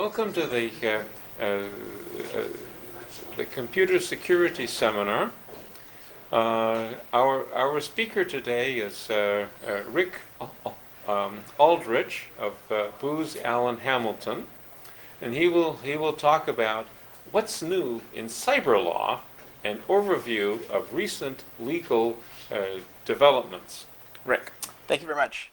Welcome to uh, the computer security seminar. Our speaker today is Rick Aldrich of Booz Allen Hamilton, and he will talk about what's new in cyber law, an overview of recent legal developments. Rick. Thank you very much.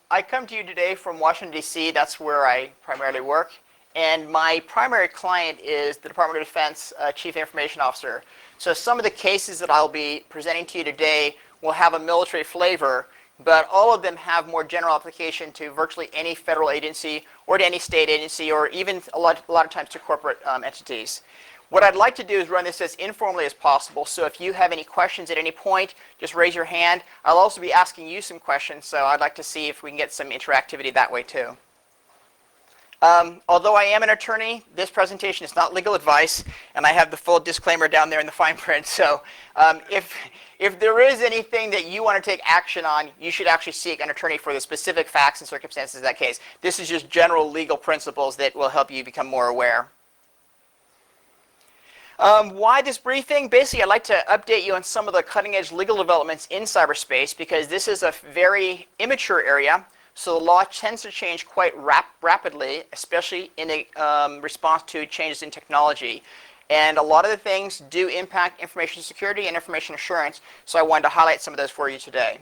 I come to you today from Washington, D.C. That's where I primarily work. And my primary client is the Department of Defense Chief Information Officer. So some of the cases that I'll be presenting to you today will have a military flavor, but all of them have more general application to virtually any federal agency or to any state agency or even a lot of times to corporate entities. What I'd like to do is run this as informally as possible, so if you have any questions at any point, just raise your hand. I'll also be asking you some questions, so I'd like to see if we can get some interactivity that way too. Although I am an attorney, this presentation is not legal advice, and I have the full disclaimer down there in the fine print. So if there is anything that you want to take action on, you should actually seek an attorney for the specific facts and circumstances of that case. This is just general legal principles that will help you become more aware. Why this briefing? Basically, I'd like to update you on some of the cutting-edge legal developments in cyberspace because this is a very immature area, so the law tends to change quite rapidly, especially in response to changes in technology. And a lot of the things do impact information security and information assurance, so I wanted to highlight some of those for you today.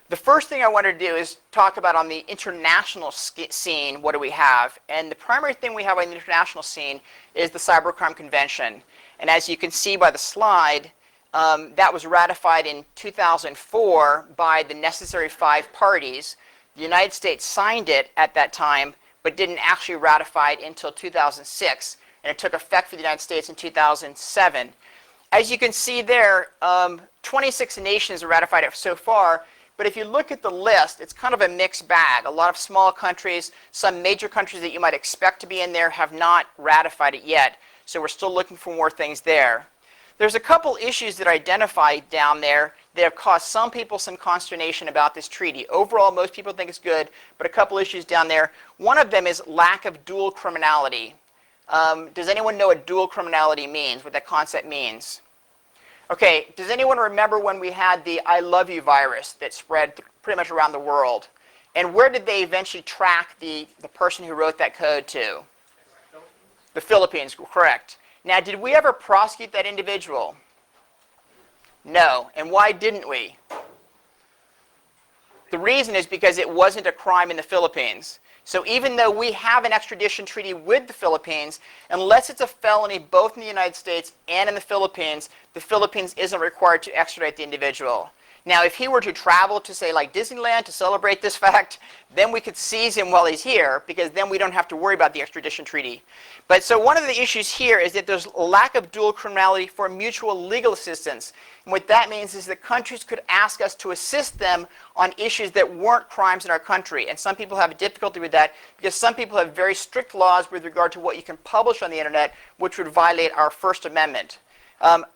The first thing I wanted to do is talk about on the international scene, what do we have? And the primary thing we have on the international scene is the Cybercrime Convention. And as you can see by the slide, that was ratified in 2004 by the necessary 5 parties. The United States signed it at that time, but didn't actually ratify it until 2006. And it took effect for the United States in 2007. As you can see there, 26 nations have ratified it so far. But if you look at the list, it's kind of a mixed bag. A lot of small countries, some major countries that you might expect to be in there have not ratified it yet. So we're still looking for more things there. There's a couple issues that are identified down there that have caused some people some consternation about this treaty. Overall, most people think it's good, but a couple issues down there. One of them is lack of dual criminality. Does anyone know what dual criminality means, what that concept means? Okay, does anyone remember when we had the I love you virus that spread pretty much around the world? And where did they eventually track the person who wrote that code to? The Philippines, correct. Now, did we ever prosecute that individual? No. And why didn't we? The reason is because it wasn't a crime in the Philippines. So even though we have an extradition treaty with the Philippines, unless it's a felony both in the United States and in the Philippines isn't required to extradite the individual. Now, if he were to travel to, say, like Disneyland to celebrate this fact, then we could seize him while he's here, because then we don't have to worry about the extradition treaty. But so one of the issues here is that there's a lack of dual criminality for mutual legal assistance. And what that means is that countries could ask us to assist them on issues that weren't crimes in our country. And some people have a difficulty with that because some people have very strict laws with regard to what you can publish on the internet, which would violate our First Amendment.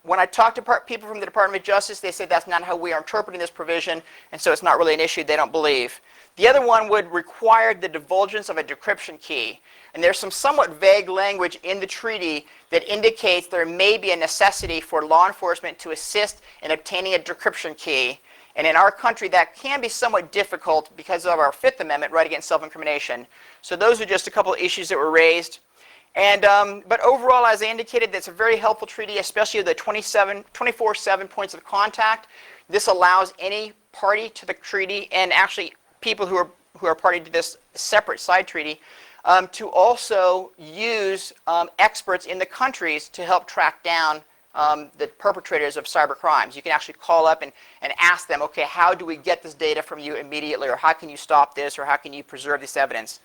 When I talk to people from the Department of Justice, they say that's not how we are interpreting this provision, and so it's not really an issue they don't believe. The other one would require the divulgence of a decryption key. And there's some somewhat vague language in the treaty that indicates there may be a necessity for law enforcement to assist in obtaining a decryption key. And in our country, that can be somewhat difficult because of our Fifth Amendment, right against self-incrimination. So those are just a couple of issues that were raised. And, but overall, as I indicated, that's a very helpful treaty, especially the 24/7 points of contact. This allows any party to the treaty, and actually people who are party to this separate side treaty, to also use experts in the countries to help track down the perpetrators of cyber crimes. You can actually call up and ask them, okay, how do we get this data from you immediately, or how can you stop this, or how can you preserve this evidence?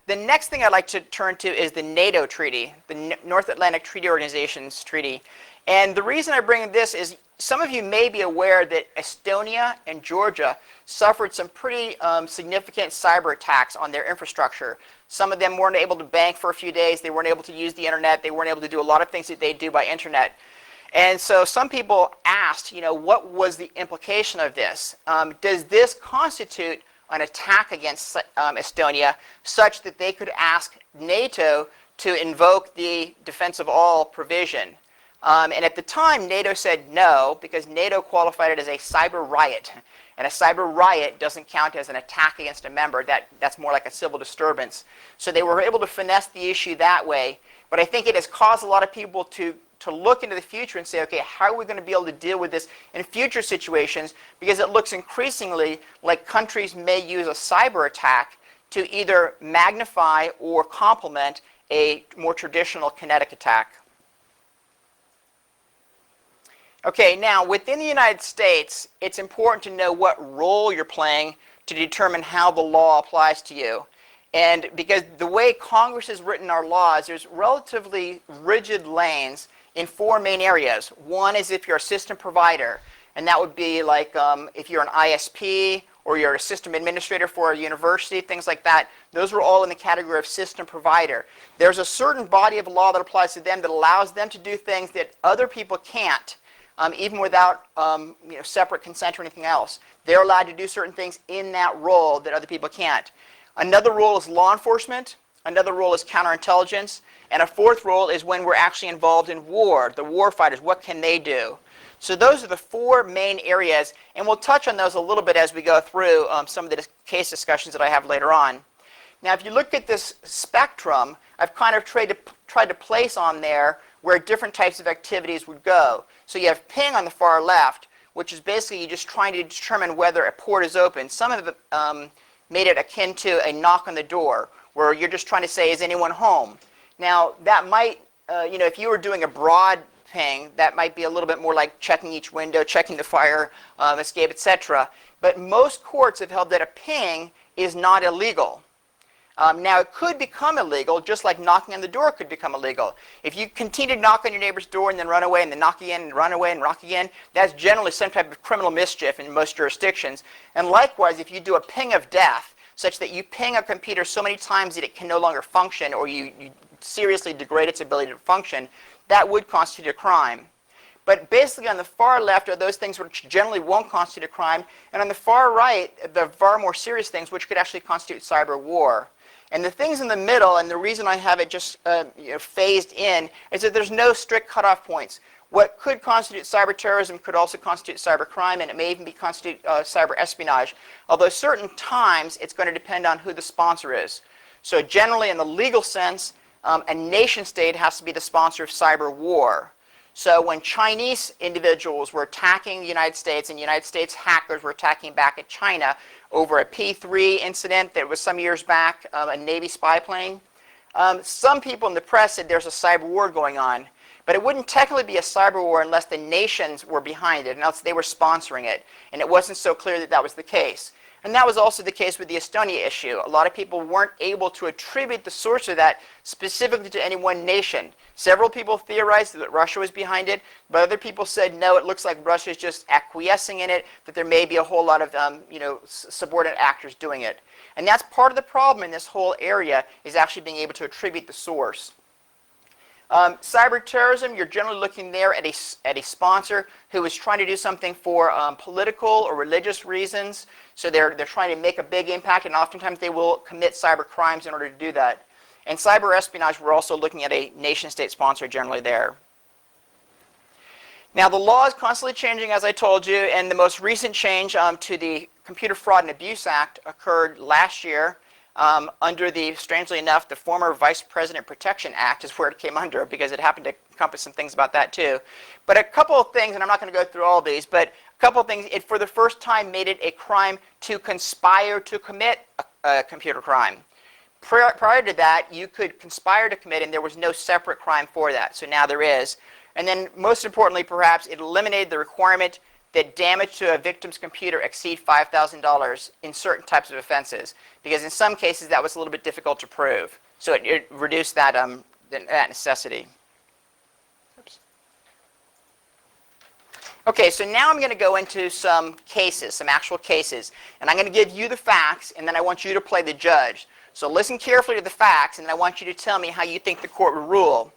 The next thing I'd like to turn to is the NATO treaty, the North Atlantic Treaty Organization's treaty. And the reason I bring this is some of you may be aware that Estonia and Georgia suffered some pretty significant cyber attacks on their infrastructure. Some of them weren't able to bank for a few days. They weren't able to use the internet. They weren't able to do a lot of things that they do by internet. And so some people asked, what was the implication of this? Does this constitute an attack against Estonia such that they could ask NATO to invoke the defense of all provision. And at the time, NATO said no, because NATO qualified it as a cyber riot. And a cyber riot doesn't count as an attack against a member. That's more like a civil disturbance. So they were able to finesse the issue that way. But I think it has caused a lot of people to look into the future and say, okay, how are we going to be able to deal with this in future situations? Because it looks increasingly like countries may use a cyber attack to either magnify or complement a more traditional kinetic attack. Okay, now within the United States, it's important to know what role you're playing to determine how the law applies to you. And because the way Congress has written our laws, there's relatively rigid lanes in four main areas. One is if you're a system provider, and that would be like if you're an ISP or you're a system administrator for a university, things like that. Those are all in the category of system provider. There's a certain body of law that applies to them that allows them to do things that other people can't. Even without separate consent or anything else. They're allowed to do certain things in that role that other people can't. Another role is law enforcement. Another role is counterintelligence. And a fourth role is when we're actually involved in war, the war fighters. What can they do? So those are the four main areas. And we'll touch on those a little bit as we go through some of the case discussions that I have later on. Now, if you look at this spectrum, I've kind of tried to place on there where different types of activities would go. So you have ping on the far left, which is basically you just trying to determine whether a port is open. Some have made it akin to a knock on the door, where you're just trying to say, is anyone home? Now, that might, if you were doing a broad ping, that might be a little bit more like checking each window, checking the fire escape, etc. But most courts have held that a ping is not illegal. Now, it could become illegal, just like knocking on the door could become illegal. If you continue to knock on your neighbor's door and then run away and then knock again and run away and knock again, that's generally some type of criminal mischief in most jurisdictions. And likewise, if you do a ping of death, such that you ping a computer so many times that it can no longer function or you seriously degrade its ability to function, that would constitute a crime. But basically on the far left are those things which generally won't constitute a crime, and on the far right, the far more serious things which could actually constitute cyber war. And the things in the middle, and the reason I have it just phased in, is that there's no strict cutoff points. What could constitute cyber terrorism could also constitute cyber crime, and it may even be constitute cyber espionage. Although certain times, it's going to depend on who the sponsor is. So generally, in the legal sense, a nation state has to be the sponsor of cyber war. So when Chinese individuals were attacking the United States and United States hackers were attacking back at China over a P3 incident that was some years back, a Navy spy plane, some people in the press said there's a cyber war going on. But it wouldn't technically be a cyber war unless the nations were behind it, and else they were sponsoring it. And it wasn't so clear that that was the case. And that was also the case with the Estonia issue. A lot of people weren't able to attribute the source of that specifically to any one nation. Several people theorized that Russia was behind it, but other people said, no, it looks like Russia is just acquiescing in it, that there may be a whole lot of subordinate actors doing it. And that's part of the problem in this whole area, is actually being able to attribute the source. Cyber terrorism, you're generally looking there at a sponsor who is trying to do something for political or religious reasons. So they're trying to make a big impact, and oftentimes they will commit cyber crimes in order to do that. And cyber espionage, we're also looking at a nation-state sponsor generally there. Now, the law is constantly changing, as I told you, and the most recent change to the Computer Fraud and Abuse Act occurred last year. Under the, strangely enough, the former Vice President Protection Act is where it came under, because it happened to encompass some things about that too. But a couple of things, and I'm not going to go through all of these, but a couple of things, it for the first time made it a crime to conspire to commit a computer crime. Prior to that, you could conspire to commit, and there was no separate crime for that. So now there is. And then, most importantly, perhaps, it eliminated the requirement that damage to a victim's computer exceed $5,000 in certain types of offenses, because in some cases that was a little bit difficult to prove. So it reduced that necessity. Oops. Okay, so now I'm going to go into some cases, some actual cases, and I'm going to give you the facts, and then I want you to play the judge. So listen carefully to the facts, and then I want you to tell me how you think the court would rule.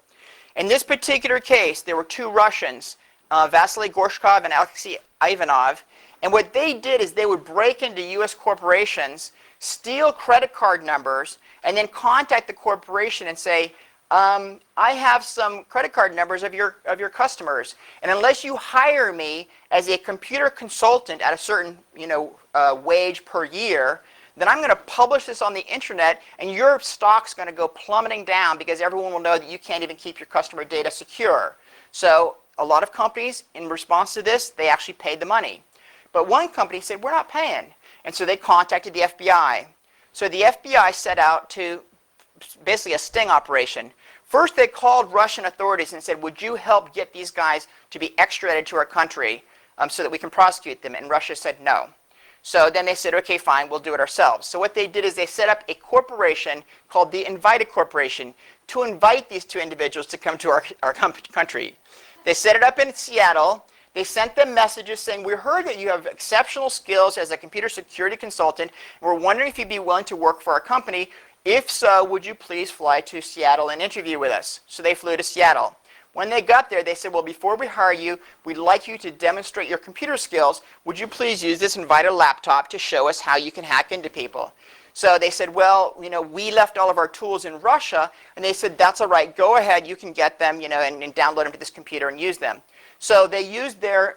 In this particular case, there were two Russians, Vasily Gorshkov and Alexei Ivanov, And what they did is they would break into U.S. corporations, steal credit card numbers, and then contact the corporation and say, I have some credit card numbers of your customers, and unless you hire me as a computer consultant at a certain wage per year, then I'm going to publish this on the internet, and your stock's going to go plummeting down because everyone will know that you can't even keep your customer data secure. So a lot of companies, in response to this, they actually paid the money. But one company said, we're not paying. And so they contacted the FBI. So the FBI set out to basically a sting operation. First, they called Russian authorities and said, would you help get these guys to be extradited to our country so that we can prosecute them? And Russia said no. So then they said, okay, fine, we'll do it ourselves. So what they did is they set up a corporation called the Invited Corporation to invite these two individuals to come to our country. They set it up in Seattle. They sent them messages saying, we heard that you have exceptional skills as a computer security consultant, and we're wondering if you'd be willing to work for our company. If so, would you please fly to Seattle and interview with us? So they flew to Seattle. When they got there, they said, well, before we hire you, we'd like you to demonstrate your computer skills. Would you please use this Invited laptop to show us how you can hack into people? So they said, well, we left all of our tools in Russia. And they said, that's all right. Go ahead. You can get them, and download them to this computer and use them. So they used the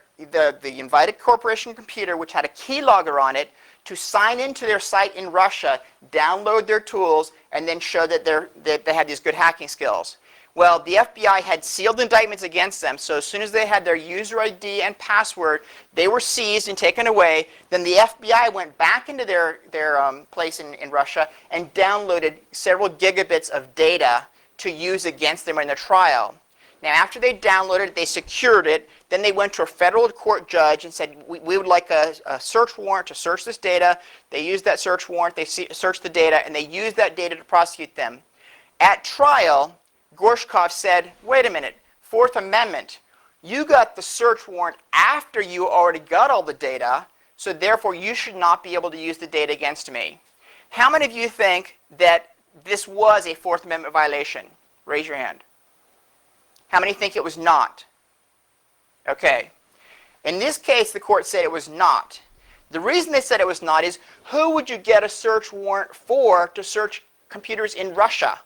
Invited Corporation computer, which had a keylogger on it, to sign into their site in Russia, download their tools, and then show that they had these good hacking skills. Well, the FBI had sealed indictments against them, so as soon as they had their user ID and password, they were seized and taken away. Then the FBI went back into their place in Russia and downloaded several gigabits of data to use against them in the trial. Now, after they downloaded it, they secured it. Then they went to a federal court judge and said, we would like a search warrant to search this data. They used that search warrant. They searched the data, and they used that data to prosecute them. At trial, Gorshkov said, wait a minute, Fourth Amendment, you got the search warrant after you already got all the data, so therefore you should not be able to use the data against me. How many of you think that this was a Fourth Amendment violation? Raise your hand. How many think it was not? Okay. In this case, the court said it was not. The reason they said it was not is, who would you get a search warrant for to search computers in Russia?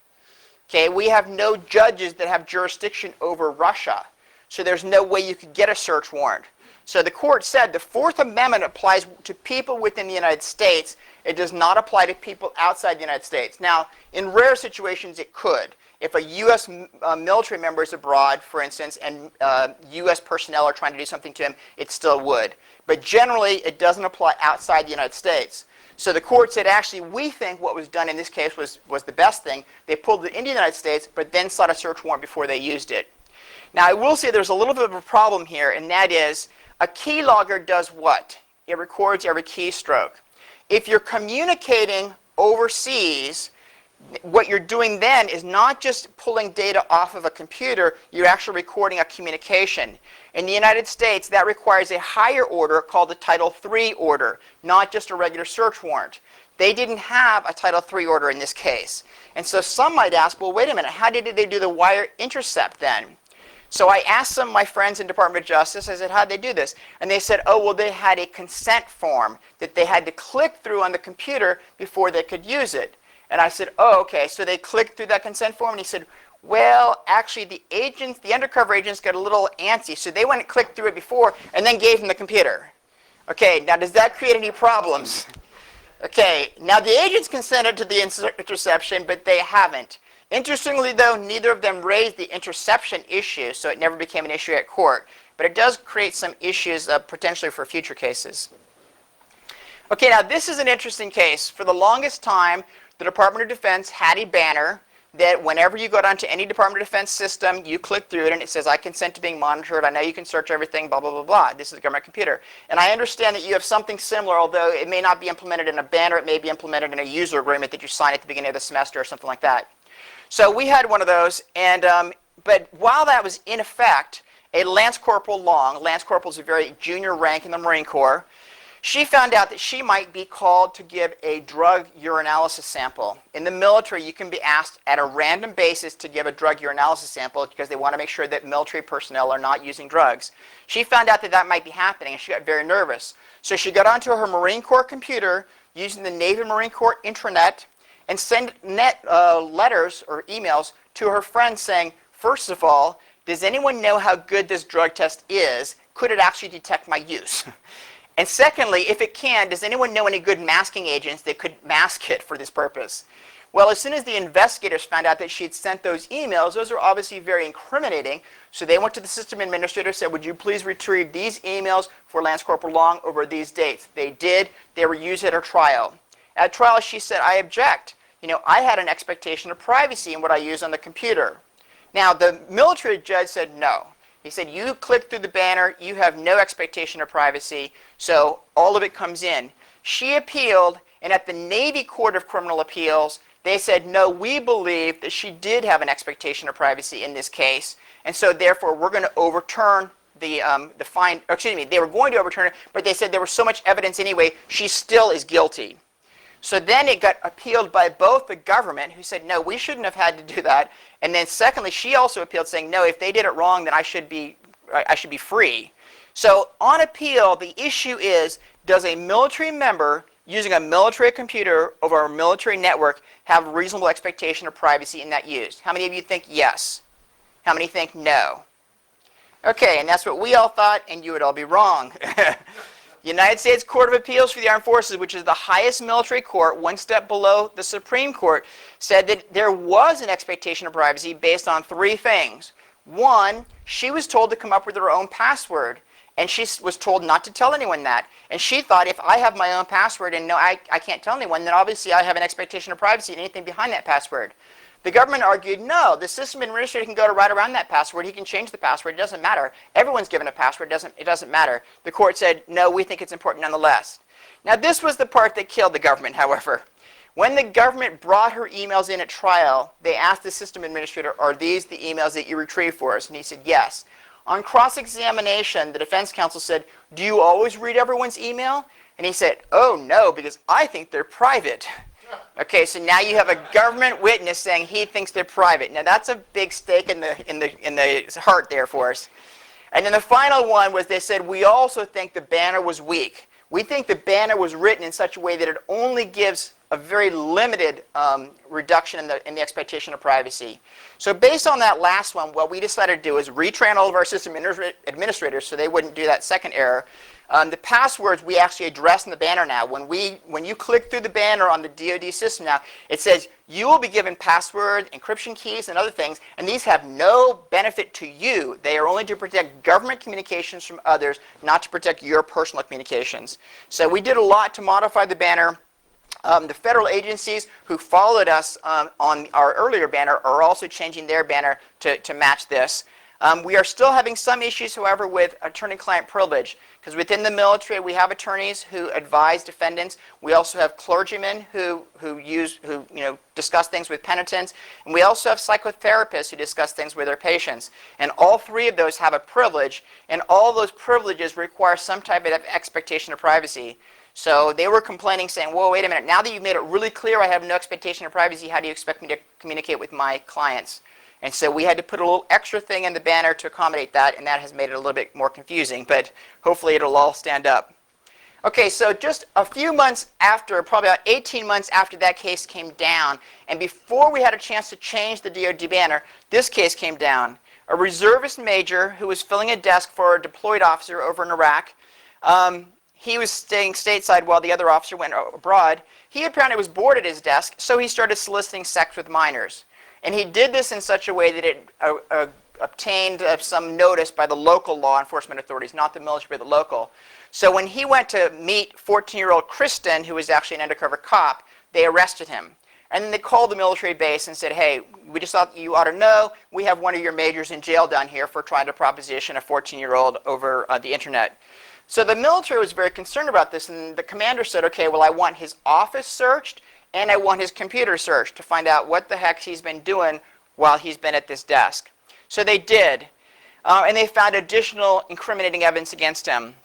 Okay, we have no judges that have jurisdiction over Russia. So there's no way you could get a search warrant. So the court said the Fourth Amendment applies to people within the United States. It does not apply to people outside the United States. Now, in rare situations, it could. If a U.S. Military member is abroad, for instance, and U.S. personnel are trying to do something to him, it still would. But generally, it doesn't apply outside the United States. So the court said, actually, we think what was done in this case was the best thing. They pulled it into the United States, but then sought a search warrant before they used it. Now, I will say there's a little bit of a problem here, and that is, a keylogger does what? It records every keystroke. If you're communicating overseas, what you're doing then is not just pulling data off of a computer, you're actually recording a communication. In the United States, that requires a higher order called the Title III order, not just a regular search warrant. They didn't have a Title III order in this case. And so some might ask, well, wait a minute, how did they do the wire intercept then? So I asked some of my friends in Department of Justice, I said, how'd they do this? And they said, oh, well, they had a consent form that they had to click through on the computer before they could use it. And I said, oh, okay. So they clicked through that consent form, and he said, well, actually, the undercover agents got a little antsy, so they went and clicked through it before and then gave him the computer. Okay, now does that create any problems? Okay, now the agents consented to the interception, but they haven't. Interestingly, though, neither of them raised the interception issue, so it never became an issue at court. But it does create some issues potentially for future cases. Okay, now this is an interesting case. For the longest time, the Department of Defense had a banner that whenever you go down to any Department of Defense system, you click through it and it says, I consent to being monitored. I know you can search everything, blah, blah, blah, blah. This is a government computer. And I understand that you have something similar, although it may not be implemented in a banner. It may be implemented in a user agreement that you sign at the beginning of the semester or something like that. So we had one of those. But while that was in effect, a Lance Corporal Long, Lance Corporal is a very junior rank in the Marine Corps, She found out that she might be called to give a drug urinalysis sample. In the military, you can be asked at a random basis to give a drug urinalysis sample because they want to make sure that military personnel are not using drugs. She found out that that might be happening, and she got very nervous. So she got onto her Marine Corps computer using the Navy Marine Corps intranet and sent letters or emails to her friends saying, first of all, does anyone know how good this drug test is? Could it actually detect my use? And secondly, if it can, does anyone know any good masking agents that could mask it for this purpose? Well, as soon as the investigators found out that she had sent those emails, those are obviously very incriminating. So they went to the system administrator and said, would you please retrieve these emails for Lance Corporal Long over these dates? They did. They were used at her trial. At trial, she said, I object. I had an expectation of privacy in what I use on the computer. Now, the military judge said no. He said, you click through the banner, you have no expectation of privacy, so all of it comes in. She appealed, and at the Navy Court of Criminal Appeals, they said, no, we believe that she did have an expectation of privacy in this case, and so therefore we're going to overturn they were going to overturn it, but they said there was so much evidence anyway, she still is guilty. So then it got appealed by both the government, who said, no, we shouldn't have had to do that. And then secondly, she also appealed saying, no, if they did it wrong, then I should be free. So on appeal, the issue is, does a military member using a military computer over a military network have reasonable expectation of privacy in that use? How many of you think yes? How many think no? Okay, and that's what we all thought, and you would all be wrong. United States Court of Appeals for the Armed Forces, which is the highest military court, one step below the Supreme Court, said that there was an expectation of privacy based on three things. One, she was told to come up with her own password, and she was told not to tell anyone that. And she thought, if I have my own password and no, I can't tell anyone, then obviously I have an expectation of privacy and anything behind that password. The government argued, no, the system administrator can go to right around that password. He can change the password. It doesn't matter. Everyone's given a password. It doesn't matter. The court said, no, we think it's important nonetheless. Now, this was the part that killed the government, however. When the government brought her emails in at trial, they asked the system administrator, are these the emails that you retrieved for us? And he said, yes. On cross-examination, the defense counsel said, do you always read everyone's email? And he said, oh, no, because I think they're private. Okay, so now you have a government witness saying he thinks they're private. Now that's a big stake in the heart there for us. And then the final one was they said, we also think the banner was weak. We think the banner was written in such a way that it only gives a very limited reduction in the expectation of privacy. So based on that last one, what we decided to do is retrain all of our system administrators so they wouldn't do that second error. The passwords we actually address in the banner now. When you click through the banner on the DoD system now, it says you will be given passwords, encryption keys, and other things, and these have no benefit to you. They are only to protect government communications from others, not to protect your personal communications. So we did a lot to modify the banner. The federal agencies who followed us on our earlier banner are also changing their banner to match this. We are still having some issues, however, with attorney-client privilege, because within the military we have attorneys who advise defendants. We also have clergymen who discuss things with penitents, and we also have psychotherapists who discuss things with their patients. And all three of those have a privilege, and all those privileges require some type of expectation of privacy. So they were complaining, saying, whoa, wait a minute, now that you've made it really clear I have no expectation of privacy, how do you expect me to communicate with my clients? And so we had to put a little extra thing in the banner to accommodate that, and that has made it a little bit more confusing, but hopefully it'll all stand up. Okay, so just a few months after, probably about 18 months after that case came down, and before we had a chance to change the DoD banner, this case came down. A reservist major who was filling a desk for a deployed officer over in Iraq, he was staying stateside while the other officer went abroad. He apparently was bored at his desk, so he started soliciting sex with minors. And he did this in such a way that it obtained some notice by the local law enforcement authorities, not the military, but the local. So when he went to meet 14-year-old Kristen, who was actually an undercover cop, they arrested him. And then they called the military base and said, hey, we just thought you ought to know, we have one of your majors in jail down here for trying to proposition a 14-year-old over the internet. So the military was very concerned about this, and the commander said, okay, well, I want his office searched, and I want his computer searched to find out what the heck he's been doing while he's been at this desk. So they did, and they found additional incriminating evidence against him.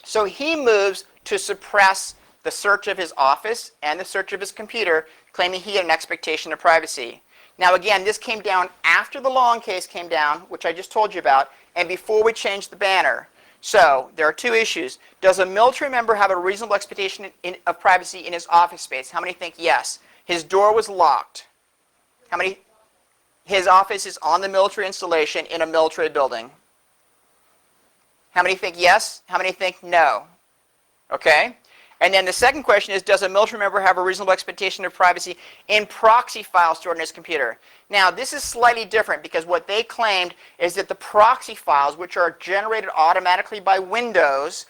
So he moves to suppress the search of his office and the search of his computer, claiming he had an expectation of privacy. Now again, this came down after the Long case came down, which I just told you about, and before we changed the banner. So there are two issues. Does a military member have a reasonable expectation of privacy in his office space? How many think yes? His door was locked. How many? His office is on the military installation in a military building. How many think yes? How many think no? Okay. And then the second question is, does a military member have a reasonable expectation of privacy in proxy files stored on his computer? Now, this is slightly different because what they claimed is that the proxy files, which are generated automatically by Windows,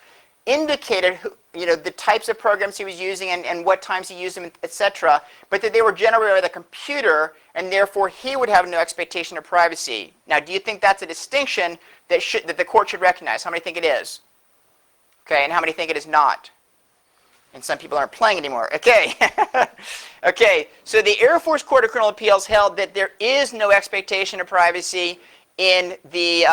indicated the types of programs he was using and what times he used them, etc., but that they were generated by the computer, and therefore he would have no expectation of privacy. Now, do you think that's a distinction that the court should recognize? How many think it is? Okay, and how many think it is not? And some people aren't playing anymore. Okay. Okay, so the Air Force Court of Criminal Appeals held that there is no expectation of privacy in the,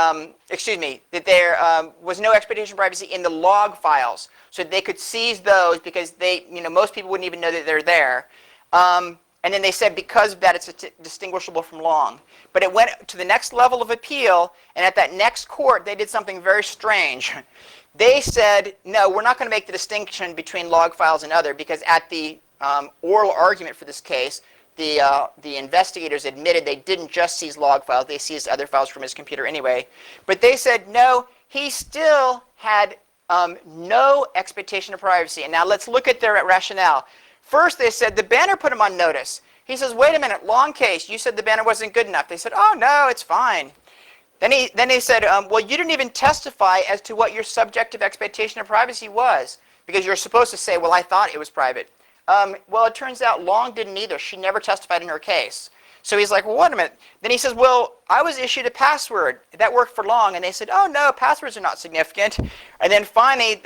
that there was no expectation of privacy in the log files. So they could seize those because most people wouldn't even know that they're there. And then they said because of that, it's distinguishable from long. But it went to the next level of appeal, and at that next court, they did something very strange. They said, no, we're not going to make the distinction between log files and other, because at the oral argument for this case, the investigators admitted they didn't just seize log files, they seized other files from his computer anyway. But they said, no, he still had no expectation of privacy. And now let's look at their rationale. First, they said the banner put him on notice. He says, wait a minute, long case, you said the banner wasn't good enough. They said, oh, no, it's fine. Then they said, well, you didn't even testify as to what your subjective expectation of privacy was, because you're supposed to say, well, I thought it was private. Well, it turns out Long didn't either. She never testified in her case. So he's like, well, wait a minute. Then he says, well, I was issued a password. That worked for Long. And they said, oh, no, passwords are not significant. And then finally,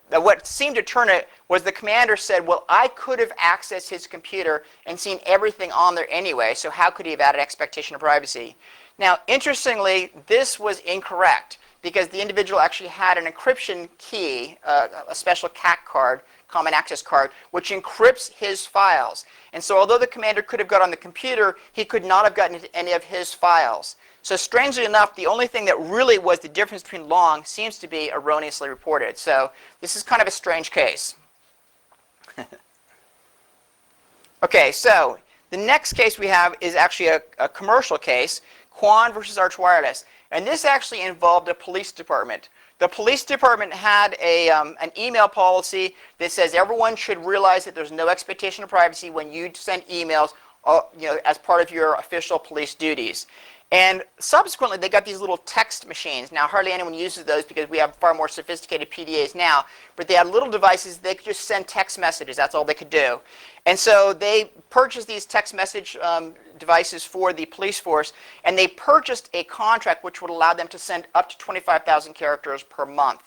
what seemed to turn it was the commander said, well, I could have accessed his computer and seen everything on there anyway, so how could he have had an expectation of privacy? Now, interestingly, this was incorrect because the individual actually had an encryption key, a special CAC card, common access card, which encrypts his files. And so although the commander could have got on the computer, he could not have gotten into any of his files. So strangely enough, the only thing that really was the difference between Long seems to be erroneously reported. So this is kind of a strange case. Okay, so the next case we have is actually a commercial case, Quan versus Arch Wireless. And this actually involved a police department. The police department had an email policy that says everyone should realize that there's no expectation of privacy when you send emails as part of your official police duties. And subsequently, they got these little text machines. Now, hardly anyone uses those because we have far more sophisticated PDAs now. But they had little devices. They could just send text messages. That's all they could do. And so they purchased these text message devices for the police force. And they purchased a contract which would allow them to send up to 25,000 characters per month.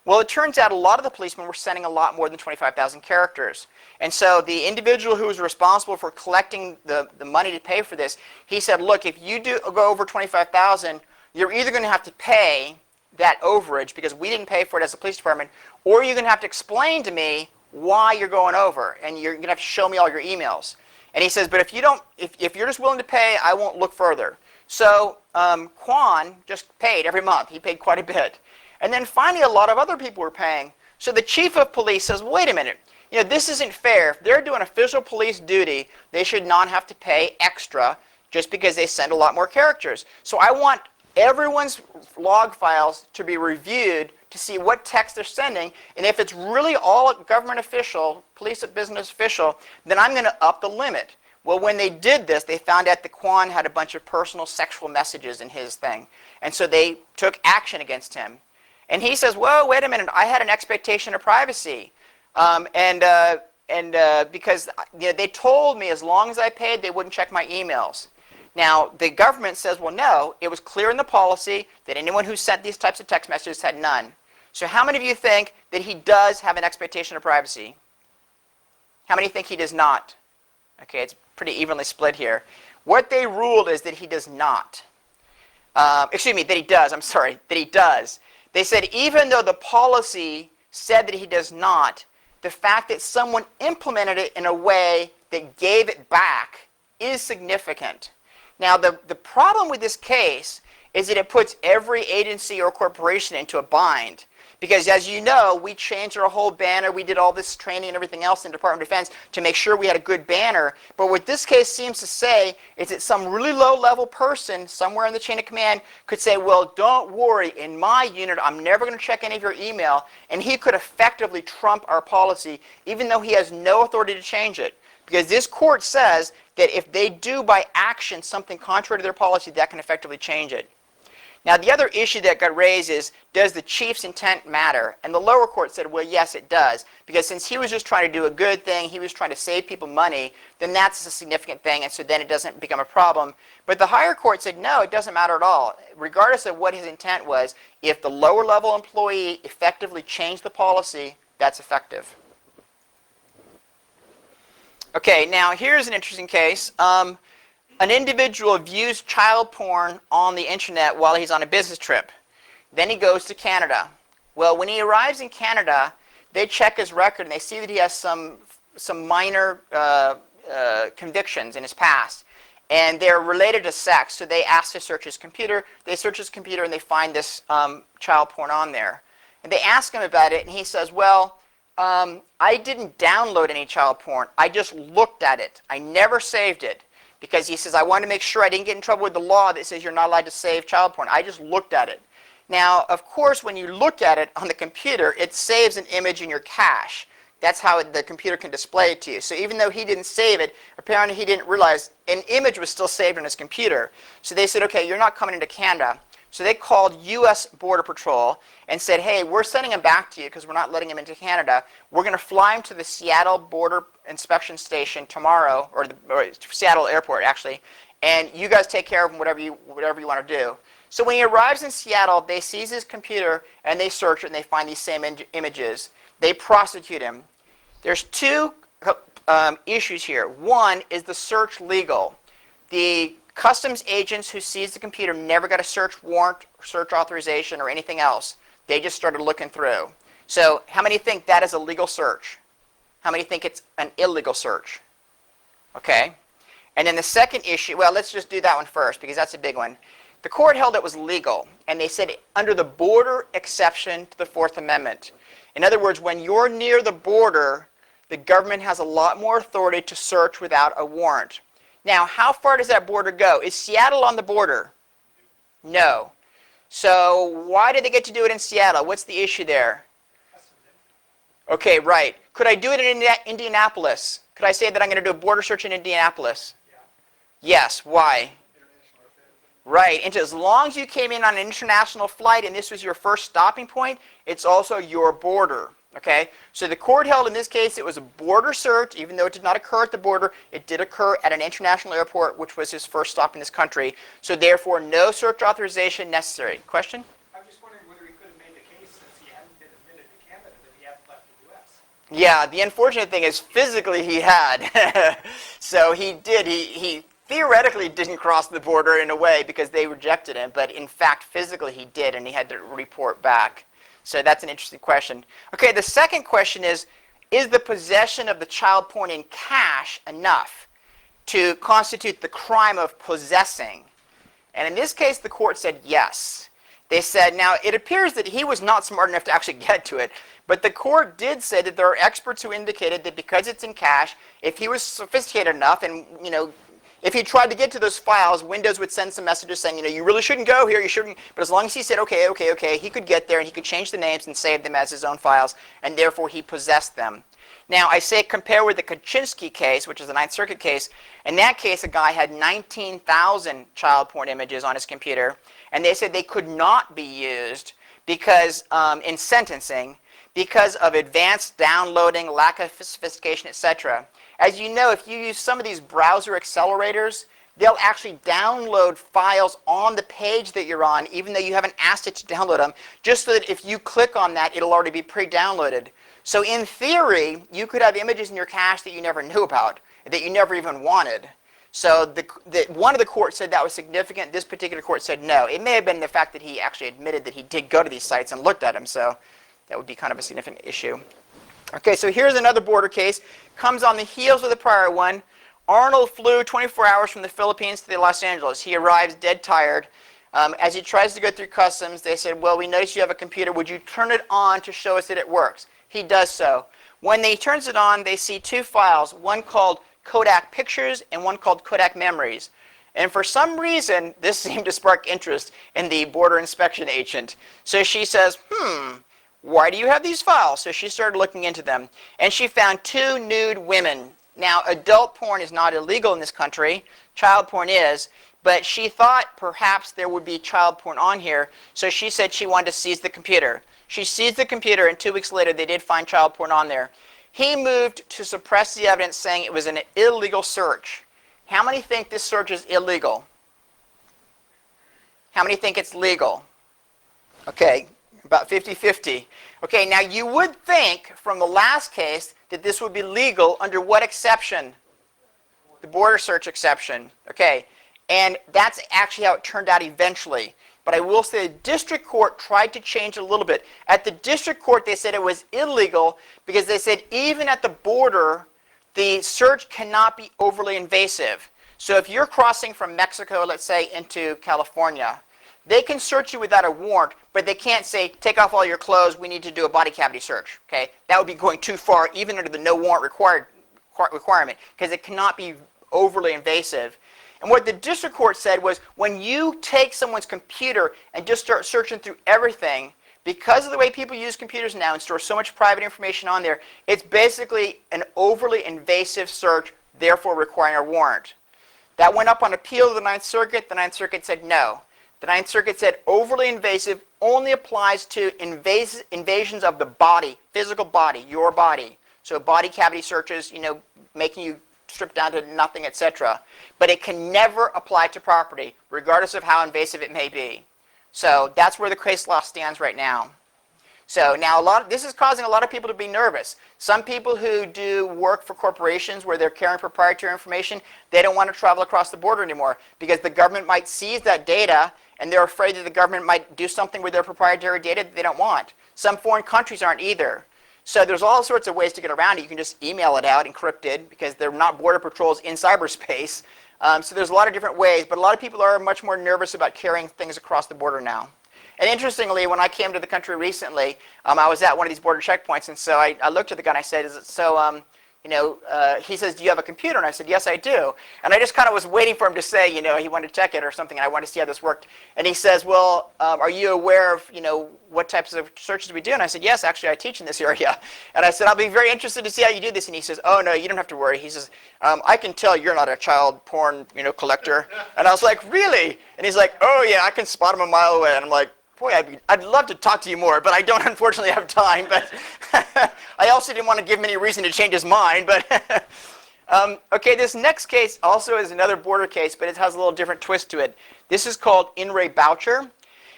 Well, it turns out a lot of the policemen were sending a lot more than 25,000 characters. And so the individual who was responsible for collecting the money to pay for this, he said, look, if you do go over 25,000, you're either going to have to pay that overage because we didn't pay for it as a police department, or you're going to have to explain to me why you're going over, and you're going to have to show me all your emails. And he says, but if you don't, if you're just willing to pay, I won't look further. So Quan just paid every month. He paid quite a bit. And then finally, a lot of other people were paying. So the chief of police says, wait a minute, this isn't fair. If they're doing official police duty, they should not have to pay extra just because they send a lot more characters. So I want everyone's log files to be reviewed to see what text they're sending. And if it's really all government official, police business official, then I'm going to up the limit. Well, when they did this, they found out that Quan had a bunch of personal sexual messages in his thing. And so they took action against him. And he says, whoa, wait a minute, I had an expectation of privacy. Because they told me as long as I paid, they wouldn't check my emails. Now, the government says, well, no, it was clear in the policy that anyone who sent these types of text messages had none. So how many of you think that he does have an expectation of privacy? How many think he does not? Okay, it's pretty evenly split here. What they ruled is that he does not. That he does. I'm sorry, that he does. They said even though the policy said that he does not, the fact that someone implemented it in a way that gave it back is significant. Now, the problem with this case is that it puts every agency or corporation into a bind. Because as you know, we changed our whole banner. We did all this training and everything else in the Department of Defense to make sure we had a good banner. But what this case seems to say is that some really low-level person somewhere in the chain of command could say, well, don't worry. In my unit, I'm never going to check any of your email. And he could effectively trump our policy, even though he has no authority to change it. Because this court says that if they do by action something contrary to their policy, that can effectively change it. Now, the other issue that got raised is, does the chief's intent matter? And the lower court said, well, yes, it does. Because since he was just trying to do a good thing, he was trying to save people money, then that's a significant thing, and so then it doesn't become a problem. But the higher court said, no, it doesn't matter at all. Regardless of what his intent was, if the lower level employee effectively changed the policy, that's effective. Okay, now here's an interesting case. An individual views child porn on the internet while he's on a business trip. Then he goes to Canada. Well, when he arrives in Canada, they check his record and they see that he has some minor convictions in his past. And they're related to sex, so they ask to search his computer. They search his computer and they find this child porn on there. And they ask him about it and he says, well, I didn't download any child porn. I just looked at it. I never saved it. Because he says, I wanted to make sure I didn't get in trouble with the law that says you're not allowed to save child porn. I just looked at it. Now, of course, when you look at it on the computer, it saves an image in your cache. That's how the computer can display it to you. So even though he didn't save it, apparently he didn't realize an image was still saved on his computer. So they said, okay, you're not coming into Canada. So they called U.S. Border Patrol and said, hey, we're sending him back to you because we're not letting him into Canada. We're going to fly him to the Seattle Border Inspection Station tomorrow, or Seattle Airport, actually, and you guys take care of him, whatever you want to do. So when he arrives in Seattle, they seize his computer, and they search it, and they find these same images. They prosecute him. There's two issues here. One, is the search legal? The customs agents who seized the computer never got a search warrant, or search authorization, or anything else. They just started looking through. So how many think that is a legal search? How many think it's an illegal search? Okay. And then the second issue, well, let's just do that one first because that's a big one. The court held it was legal, and they said under the border exception to the Fourth Amendment. In other words, when you're near the border, the government has a lot more authority to search without a warrant. Now, how far does that border go? Is Seattle on the border? No. So why did they get to do it in Seattle? What's the issue there? Okay, right. Could I do it in Indianapolis? Could I say that I'm going to do a border search in Indianapolis? Yeah. Yes. Why? Right. And as long as you came in on an international flight and this was your first stopping point, it's also your border. Okay? So the court held in this case it was a border search, even though it did not occur at the border. It did occur at an international airport, which was his first stop in this country. So therefore, no search authorization necessary. Question? I'm just wondering whether he could have made the case since he hadn't been admitted to Canada that he hadn't left the U.S. Yeah, the unfortunate thing is physically he had. So he did. He theoretically didn't cross the border in a way because they rejected him, but in fact, physically he did, and he had to report back. So that's an interesting question. Okay, the second question is the possession of the child porn in cache enough to constitute the crime of possessing? And in this case, the court said yes. They said, now, it appears that he was not smart enough to actually get to it, but the court did say that there are experts who indicated that because it's in cache, if he was sophisticated enough and, if he tried to get to those files, Windows would send some messages saying, you really shouldn't go here, you shouldn't. But as long as he said, okay, he could get there and he could change the names and save them as his own files, and therefore he possessed them. Now, I say compare with the Kaczynski case, which is a Ninth Circuit case. In that case, a guy had 19,000 child porn images on his computer, and they said they could not be used because, in sentencing, because of advanced downloading, lack of sophistication, etc. As you know, if you use some of these browser accelerators, they'll actually download files on the page that you're on, even though you haven't asked it to download them, just so that if you click on that, it'll already be pre-downloaded. So in theory, you could have images in your cache that you never knew about, that you never even wanted. So one of the courts said that was significant. This particular court said no. It may have been the fact that he actually admitted that he did go to these sites and looked at them, so that would be kind of a significant issue. Okay, so here's another border case. Comes on the heels of the prior one. Arnold flew 24 hours from the Philippines to Los Angeles. He arrives dead tired. As he tries to go through customs, they said, well, we noticed you have a computer. Would you turn it on to show us that it works? He does so. When he turns it on, they see two files, one called Kodak Pictures and one called Kodak Memories. And for some reason, this seemed to spark interest in the border inspection agent. So she says, why do you have these files? So she started looking into them. And she found two nude women. Now, adult porn is not illegal in this country. Child porn is. But she thought perhaps there would be child porn on here. So she said she wanted to seize the computer. She seized the computer, and 2 weeks later, they did find child porn on there. He moved to suppress the evidence, saying it was an illegal search. How many think this search is illegal? How many think it's legal? Okay, about 50-50. Okay, now you would think from the last case that this would be legal under what exception? The border search exception. Okay, and that's actually how it turned out eventually. But I will say the district court tried to change it a little bit. At the district court, they said it was illegal because they said even at the border, the search cannot be overly invasive. So if you're crossing from Mexico, let's say, into California, they can search you without a warrant, but they can't say, take off all your clothes, we need to do a body cavity search. Okay? That would be going too far, even under the no warrant requirement, because it cannot be overly invasive. And what the district court said was, when you take someone's computer and just start searching through everything, because of the way people use computers now and store so much private information on there, it's basically an overly invasive search, therefore requiring a warrant. That went up on appeal to the Ninth Circuit. The Ninth Circuit said no. The Ninth Circuit said overly invasive only applies to invasions of the body, physical body, your body. So body cavity searches, making you strip down to nothing, etc. But it can never apply to property, regardless of how invasive it may be. So that's where the case law stands right now. So now this is causing a lot of people to be nervous. Some people who do work for corporations where they're carrying proprietary information, they don't want to travel across the border anymore because the government might seize that data, and they're afraid that the government might do something with their proprietary data that they don't want. Some foreign countries aren't either. So there's all sorts of ways to get around it. You can just email it out encrypted because they're not border patrols in cyberspace. So there's a lot of different ways, but a lot of people are much more nervous about carrying things across the border now. And interestingly, when I came to the country recently, I was at one of these border checkpoints, and so I looked at the guy and I said, he says, do you have a computer? And I said, yes, I do. And I just kind of was waiting for him to say, he wanted to check it or something, and I wanted to see how this worked. And he says, well, are you aware of, what types of searches we do? And I said, yes, actually, I teach in this area. And I said, I'll be very interested to see how you do this. And he says, oh, no, you don't have to worry. He says, I can tell you're not a child porn, collector. And I was like, really? And he's like, oh, yeah, I can spot him a mile away. And I'm like, boy, I'd love to talk to you more, but I don't unfortunately have time. But I also didn't want to give him any reason to change his mind. But okay, this next case also is another border case, but it has a little different twist to it. This is called In re Boucher.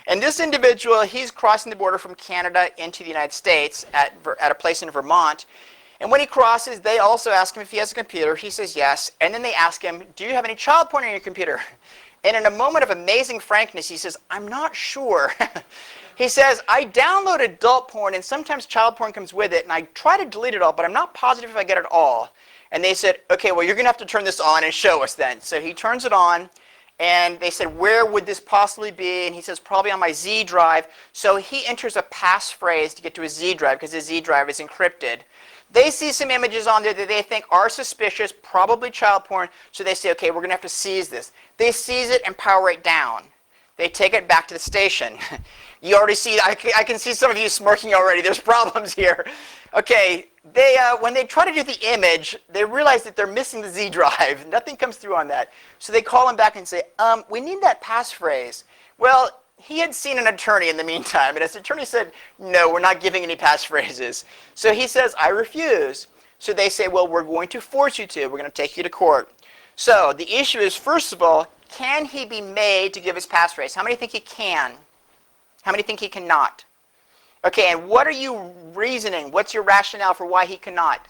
And this individual, he's crossing the border from Canada into the United States at a place in Vermont. And when he crosses, they also ask him if he has a computer. He says yes. And then they ask him, do you have any child porn on your computer? And in a moment of amazing frankness, he says, I'm not sure. He says, I download adult porn, and sometimes child porn comes with it, and I try to delete it all, but I'm not positive if I get it all. And they said, okay, well, you're going to have to turn this on and show us then. So he turns it on, and they said, where would this possibly be? And he says, probably on my Z drive. So he enters a passphrase to get to his Z drive, because his Z drive is encrypted. They see some images on there that they think are suspicious, probably child porn, so they say, okay, we're going to have to seize this. They seize it and power it down. They take it back to the station. You already see, I can see some of you smirking already. There's problems here. Okay, when they try to do the image, they realize that they're missing the Z drive. Nothing comes through on that. So they call him back and say, we need that passphrase. Well, he had seen an attorney in the meantime, and his attorney said, no, we're not giving any passphrases. So he says, I refuse. So they say, well, we're going to force you to. We're going to take you to court. So the issue is, first of all, can he be made to give his passphrase? How many think he can? How many think he cannot? Okay, and what are you reasoning? What's your rationale for why he cannot?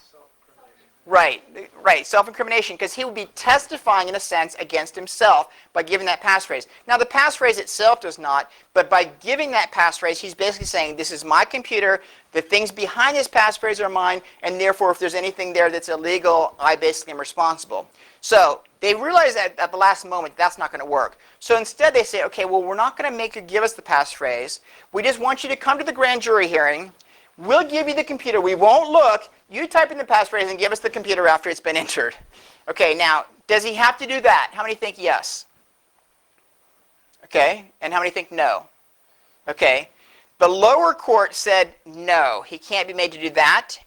Right, right, self-incrimination, because he would be testifying, in a sense, against himself by giving that passphrase. Now, the passphrase itself does not, but by giving that passphrase, he's basically saying, this is my computer, the things behind this passphrase are mine, and therefore, if there's anything there that's illegal, I basically am responsible. So they realize that at the last moment that's not going to work. So instead, they say, okay, well, we're not going to make you give us the passphrase. We just want you to come to the grand jury hearing. We'll give you the computer. We won't look. You type in the passphrase and give us the computer after it's been entered. Okay, now, does he have to do that? How many think yes? Okay, and how many think no? Okay, the lower court said no. He can't be made to do that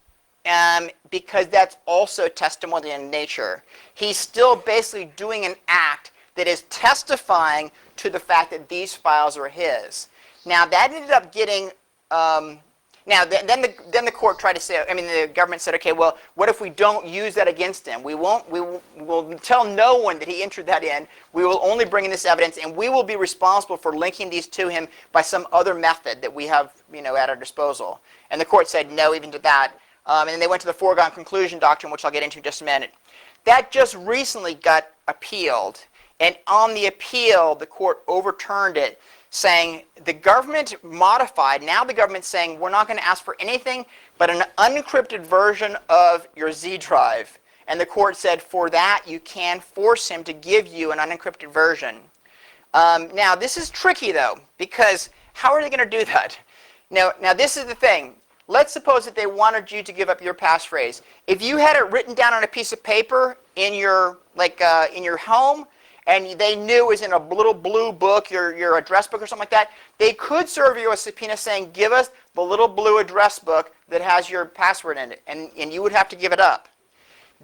because that's also testimonial in nature. He's still basically doing an act that is testifying to the fact that these files are his. Now, that ended up getting... then the court tried to say, the government said, okay, well, what if we don't use that against him? We'll tell no one that he entered that in. We will only bring in this evidence, and we will be responsible for linking these to him by some other method that we have, at our disposal. And the court said no even to that. And then they went to the foregone conclusion doctrine, which I'll get into in just a minute. That just recently got appealed. And on the appeal, the court overturned it, saying the government modified. Now the government's saying we're not going to ask for anything but an unencrypted version of your Z drive. And the court said for that you can force him to give you an unencrypted version. Now this is tricky though, because how are they going to do that? Now this is the thing. Let's suppose that they wanted you to give up your passphrase. If you had it written down on a piece of paper in your in your home, and they knew it was in a little blue book, your address book or something like that, they could serve you a subpoena saying, give us the little blue address book that has your password in it, and you would have to give it up.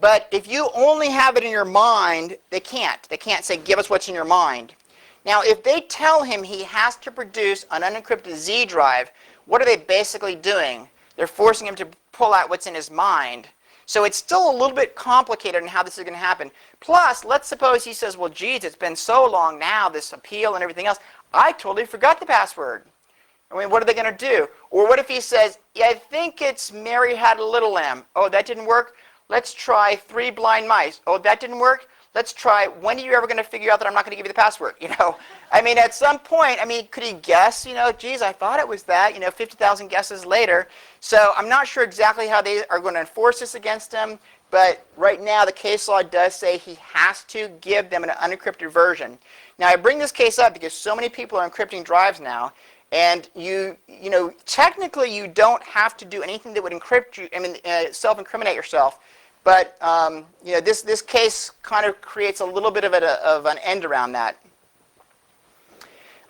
But if you only have it in your mind, they can't. They can't say, give us what's in your mind. Now, if they tell him he has to produce an unencrypted Z drive, what are they basically doing? They're forcing him to pull out what's in his mind. So it's still a little bit complicated in how this is going to happen. Plus, let's suppose he says, well, geez, it's been so long now, this appeal and everything else. I totally forgot the password. What are they going to do? Or what if he says, yeah, I think it's Mary Had a Little Lamb. Oh, that didn't work? Let's try 3 blind mice. Oh, that didn't work? Let's try, when are you ever going to figure out that I'm not going to give you the password? At some point, could he guess, geez, I thought it was that, 50,000 guesses later. So I'm not sure exactly how they are going to enforce this against him, but right now the case law does say he has to give them an unencrypted version. Now I bring this case up because so many people are encrypting drives now, and technically you don't have to do anything that would encrypt you, self-incriminate yourself. But this case kind of creates a little bit of an end around that.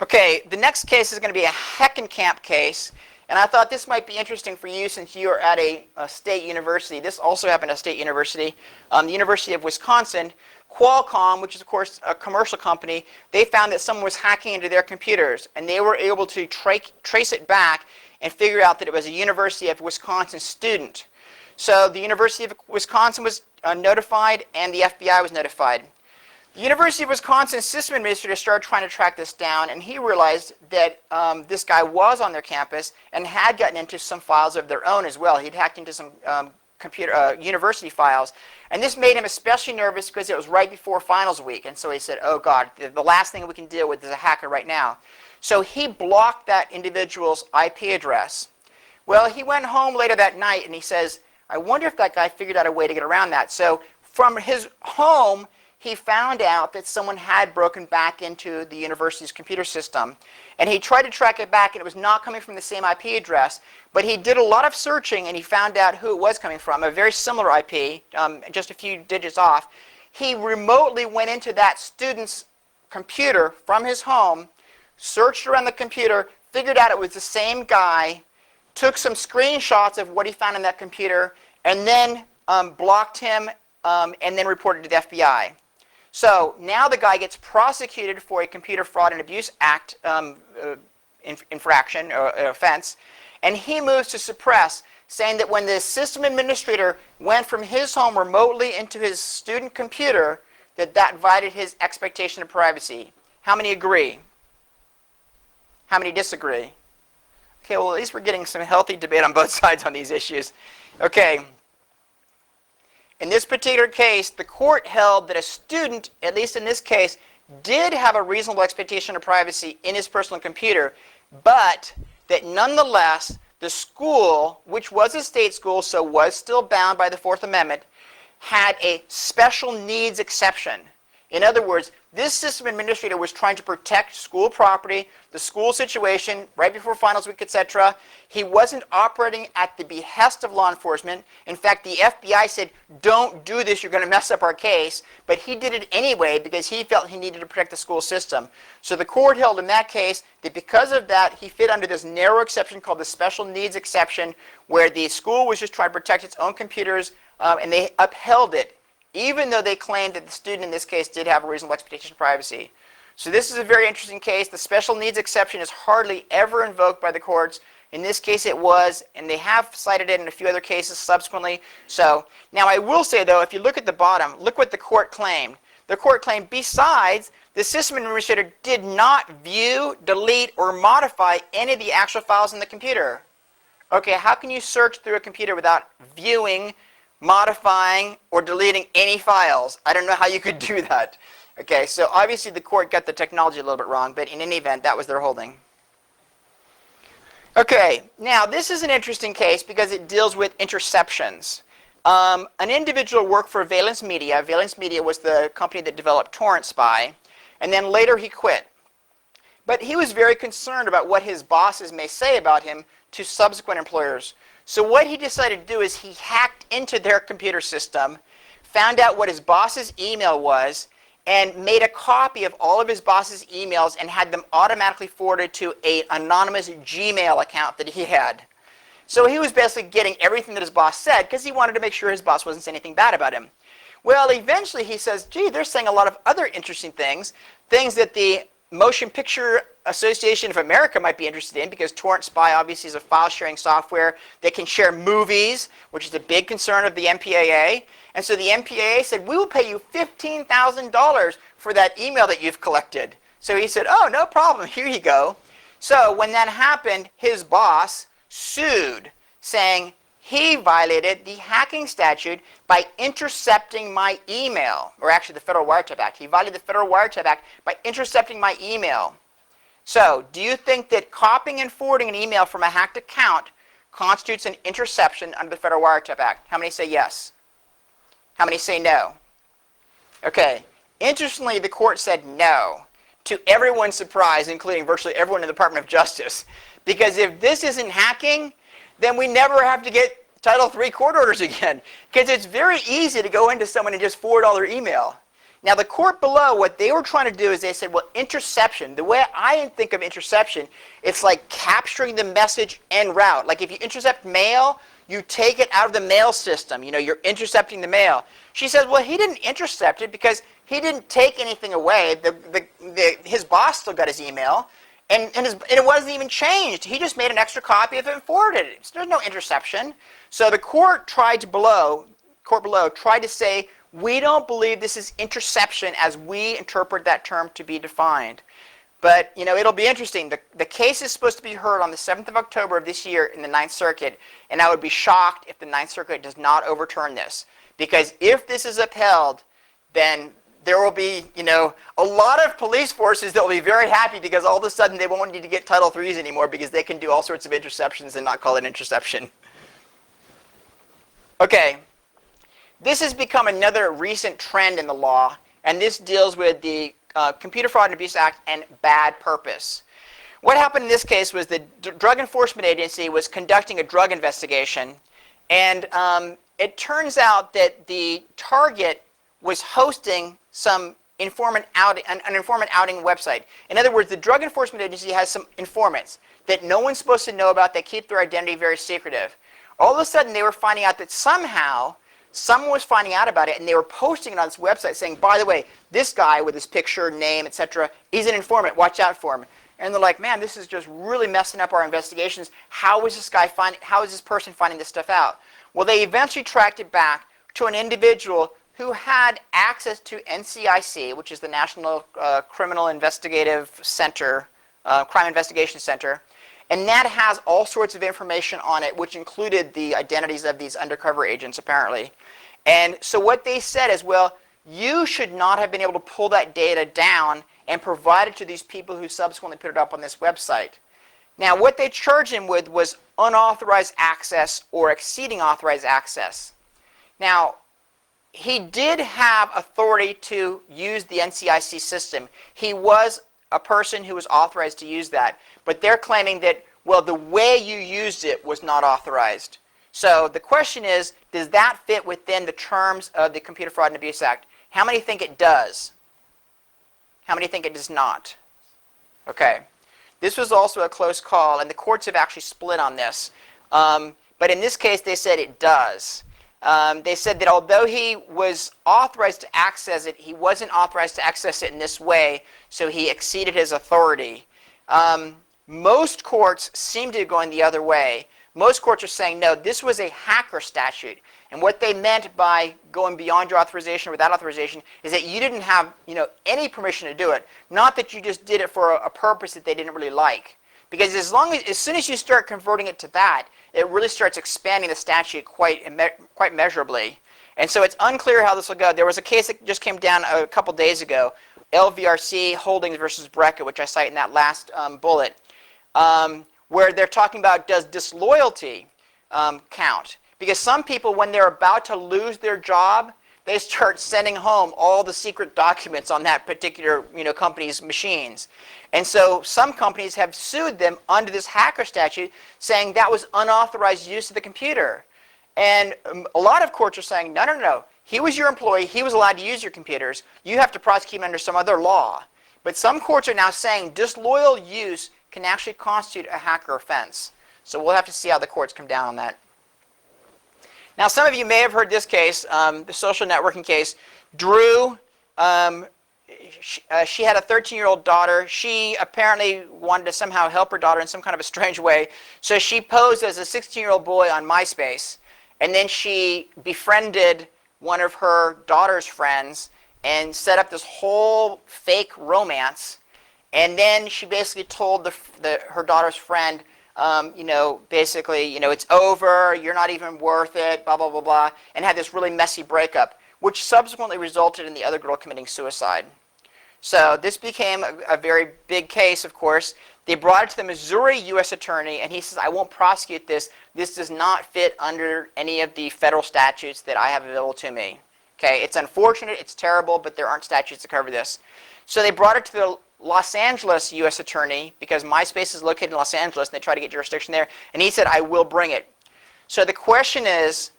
Okay, the next case is going to be a Heckenkamp case, and I thought this might be interesting for you since you are at a state university. This also happened at a state university, the University of Wisconsin. Qualcomm, which is of course a commercial company, they found that someone was hacking into their computers, and they were able to trace it back and figure out that it was a University of Wisconsin student. So the University of Wisconsin was notified, and the FBI was notified. The University of Wisconsin system administrator started trying to track this down, and he realized that this guy was on their campus and had gotten into some files of their own as well. He'd hacked into some university files, and this made him especially nervous because it was right before finals week, and so he said, oh God, the last thing we can deal with is a hacker right now. So he blocked that individual's IP address. Well, he went home later that night, and he says, I wonder if that guy figured out a way to get around that. So from his home, he found out that someone had broken back into the university's computer system. And he tried to track it back, and it was not coming from the same IP address. But he did a lot of searching, and he found out who it was coming from, a very similar IP, just a few digits off. He remotely went into that student's computer from his home, searched around the computer, figured out it was the same guy, took some screenshots of what he found in that computer, and then blocked him and then reported to the FBI. So now the guy gets prosecuted for a Computer Fraud and Abuse Act infraction or offense, and he moves to suppress, saying that when the system administrator went from his home remotely into his student computer, that violated his expectation of privacy. How many agree? How many disagree? Okay, well, at least we're getting some healthy debate on both sides on these issues. Okay. in this particular case, the court held that a student, at least in this case, did have a reasonable expectation of privacy in his personal computer, but that nonetheless, the school, which was a state school, so was still bound by the Fourth Amendment, had a special needs exception. In other words, this system administrator was trying to protect school property, the school situation, right before finals week, etc. He wasn't operating at the behest of law enforcement. In fact, the FBI said, don't do this, you're going to mess up our case. But he did it anyway because he felt he needed to protect the school system. So the court held in that case that because of that, he fit under this narrow exception called the special needs exception, where the school was just trying to protect its own computers, and they upheld it, even though they claimed that the student in this case did have a reasonable expectation of privacy. So this is a very interesting case. The special needs exception is hardly ever invoked by the courts. In this case it was, and they have cited it in a few other cases subsequently. So now I will say though, if you look at the bottom, look what the court claimed. The court claimed besides, the system administrator did not view, delete, or modify any of the actual files in the computer. Okay, how can you search through a computer without viewing, modifying, or deleting any files? I don't know how you could do that. Okay, so obviously the court got the technology a little bit wrong, but in any event, that was their holding. Okay, now this is an interesting case because it deals with interceptions. An individual worked for Valence Media. Valence Media was the company that developed Torrent Spy, and then later he quit. But he was very concerned about what his bosses may say about him to subsequent employers. So what he decided to do is he hacked into their computer system, found out what his boss's email was, and made a copy of all of his boss's emails and had them automatically forwarded to an anonymous Gmail account that he had. So he was basically getting everything that his boss said because he wanted to make sure his boss wasn't saying anything bad about him. Well, eventually he says, gee, they're saying a lot of other interesting things, things that the Motion Picture Association of America might be interested in, because Torrent Spy obviously is a file sharing software that can share movies, which is a big concern of the MPAA. And so the MPAA said, we will pay you $15,000 for that email that you've collected. So he said, oh, no problem, here you go. So when that happened, his boss sued, saying he violated the hacking statute by intercepting my email, or actually the Federal Wiretap Act. He violated the Federal Wiretap Act by intercepting my email. So do you think that copying and forwarding an email from a hacked account constitutes an interception under the Federal Wiretap Act? How many say yes? How many say no? Okay. Interestingly, the court said no, to everyone's surprise, including virtually everyone in the Department of Justice. Because if this isn't hacking, then we never have to get Title III court orders again. Because it's very easy to go into someone and just forward all their email. Now the court below, what they were trying to do is they said, well, interception, the way I think of interception, it's like capturing the message en route. Like if you intercept mail, you take it out of the mail system. You know, you're intercepting the mail. She says, well, he didn't intercept it because he didn't take anything away. His boss still got his email, and it wasn't even changed. He just made an extra copy of it and forwarded it. So there's no interception. So the court below tried to say, we don't believe this is interception as we interpret that term to be defined. But, you know, it'll be interesting. The case is supposed to be heard on the 7th of October of this year in the Ninth Circuit, and I would be shocked if the Ninth Circuit does not overturn this. Because if this is upheld, then there will be, you know, a lot of police forces that will be very happy because all of a sudden they won't need to get Title IIIs anymore because they can do all sorts of interceptions and not call it interception. Okay. This has become another recent trend in the law, and this deals with the Computer Fraud and Abuse Act and bad purpose. What happened in this case was the Drug Enforcement Agency was conducting a drug investigation, and it turns out that the target was hosting some an informant outing website. In other words, the Drug Enforcement Agency has some informants that no one's supposed to know about. They keep their identity very secretive. All of a sudden, they were finding out that somehow someone was finding out about it, and they were posting it on this website saying, by the way, this guy with his picture, name, etc., is an informant. Watch out for him. And they're like, man, this is just really messing up our investigations. How is this person finding this stuff out? Well, they eventually tracked it back to an individual who had access to NCIC, which is the National Criminal Investigative Center, Crime Investigation Center. And that has all sorts of information on it, which included the identities of these undercover agents, apparently. And so what they said is, well, you should not have been able to pull that data down and provide it to these people who subsequently put it up on this website. Now, what they charged him with was unauthorized access or exceeding authorized access. Now, he did have authority to use the NCIC system. He was a person who was authorized to use that. But they're claiming that, well, the way you used it was not authorized. So the question is, does that fit within the terms of the Computer Fraud and Abuse Act? How many think it does? How many think it does not? Okay. This was also a close call, and the courts have actually split on this. But in this case, they said it does. They said that although he was authorized to access it, he wasn't authorized to access it in this way, so he exceeded his authority. Most courts seem to be going the other way. Most courts are saying, no, this was a hacker statute. And what they meant by going beyond your authorization or without authorization is that you didn't have, any permission to do it. Not that you just did it for a purpose that they didn't really like. Because as soon as you start converting it to that, it really starts expanding the statute quite measurably. And so it's unclear how this will go. There was a case that just came down a couple days ago, LVRC Holdings versus Brecka, which I cite in that last bullet, where they're talking about, does disloyalty count? Because some people, when they're about to lose their job, they start sending home all the secret documents on that particular company's machines. And so some companies have sued them under this hacker statute, saying that was unauthorized use of the computer. And a lot of courts are saying, no, no, no. He was your employee. He was allowed to use your computers. You have to prosecute him under some other law. But some courts are now saying disloyal use can actually constitute a hacker offense. So we'll have to see how the courts come down on that. Now, some of you may have heard this case, the social networking case. Drew, she had a 13-year-old daughter. She apparently wanted to somehow help her daughter in some kind of a strange way. So she posed as a 16-year-old boy on MySpace. And then she befriended one of her daughter's friends and set up this whole fake romance. And then she basically told her daughter's friend, basically, it's over, you're not even worth it, blah, blah, blah, blah, and had this really messy breakup, which subsequently resulted in the other girl committing suicide. So this became a very big case, of course. They brought it to the Missouri U.S. attorney, and he says, I won't prosecute this. This does not fit under any of the federal statutes that I have available to me. Okay, it's unfortunate, it's terrible, but there aren't statutes to cover this. So they brought it to the Los Angeles U.S. attorney, because MySpace is located in Los Angeles, and they try to get jurisdiction there, and he said, I will bring it. So the question is,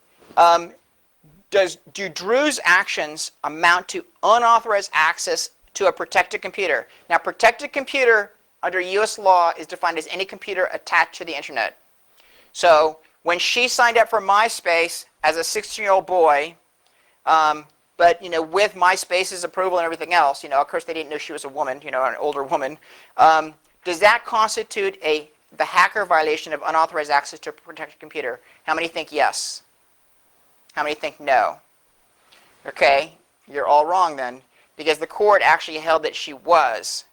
do Drew's actions amount to unauthorized access to a protected computer? Now, protected computer under U.S. law is defined as any computer attached to the internet. So when she signed up for MySpace as a 16-year-old boy, but with MySpace's approval and everything else, of course they didn't know she was a woman, an older woman. Does that constitute the hacker violation of unauthorized access to a protected computer? How many think yes? How many think no? Okay, you're all wrong then, because the court actually held that she was.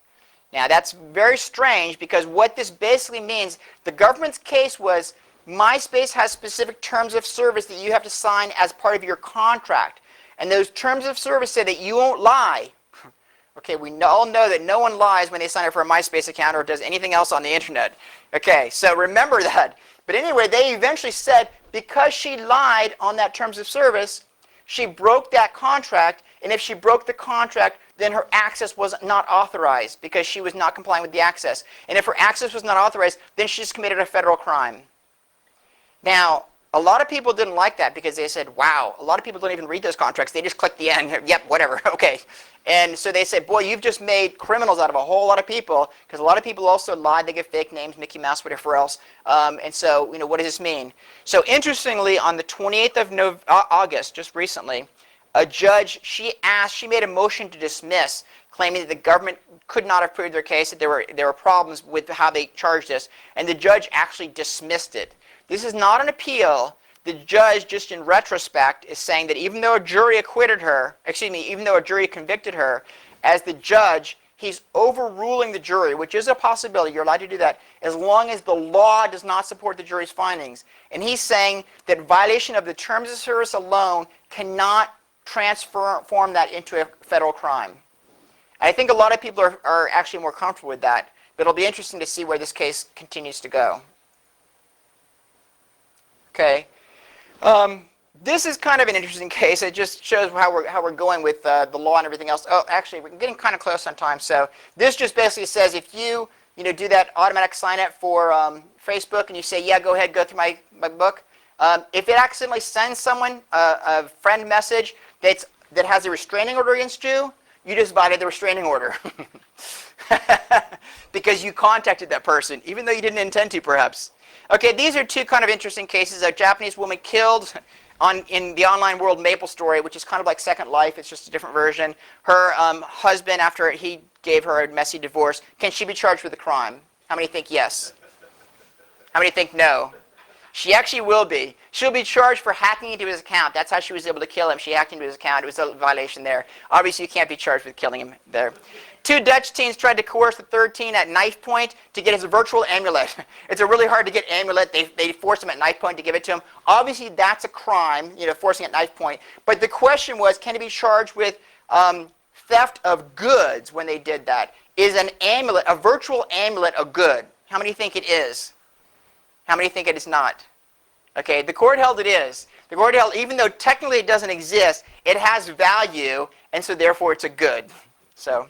Now that's very strange, because what this basically means, the government's case was MySpace has specific terms of service that you have to sign as part of your contract. And those terms of service say that you won't lie. Okay, we all know that no one lies when they sign up for a MySpace account or does anything else on the internet. Okay, so remember that. But anyway, they eventually said because she lied on that terms of service, she broke that contract, and if she broke the contract, then her access was not authorized because she was not complying with the access. And if her access was not authorized, then she just committed a federal crime. Now, a lot of people didn't like that because they said, wow, a lot of people don't even read those contracts. They just click the end. Yep, whatever, okay. And so they said, boy, you've just made criminals out of a whole lot of people, because a lot of people also lied. They give fake names, Mickey Mouse, whatever else. And so, what does this mean? So interestingly, on the 28th of August, just recently, a judge, she made a motion to dismiss, claiming that the government could not have proved their case, that there were problems with how they charged this, and the judge actually dismissed it. This is not an appeal. The judge, just in retrospect, is saying that even though a jury acquitted her, even though a jury convicted her, as the judge, he's overruling the jury, which is a possibility. You're allowed to do that as long as the law does not support the jury's findings. And he's saying that violation of the terms of service alone cannot transform that into a federal crime. I think a lot of people are actually more comfortable with that, but it'll be interesting to see where this case continues to go. Okay. This is kind of an interesting case. It just shows how we're going with the law and everything else. Oh, actually, we're getting kind of close on time. So this just basically says if you do that automatic sign up for Facebook and you say, yeah, go ahead, go through my book. If it accidentally sends someone a friend message that has a restraining order against you, you just violated the restraining order. Because you contacted that person, even though you didn't intend to, perhaps. Okay, these are two kind of interesting cases. A Japanese woman killed in the online world MapleStory, which is kind of like Second Life. It's just a different version. Her husband, after he gave her a messy divorce, can she be charged with a crime? How many think yes? How many think no? She actually will be. She'll be charged for hacking into his account. That's how she was able to kill him. She hacked into his account. It was a violation there. Obviously, you can't be charged with killing him there. Two Dutch teens tried to coerce the third teen at knife point to get his virtual amulet. It's a really hard to get amulet. They forced him at knife point to give it to him. Obviously, that's a crime, forcing at knife point. But the question was, can he be charged with theft of goods when they did that? Is an amulet, a virtual amulet, a good? How many think it is? How many think it is not? Okay, the court held it is. The court held, even though technically it doesn't exist, it has value, and so therefore it's a good. So,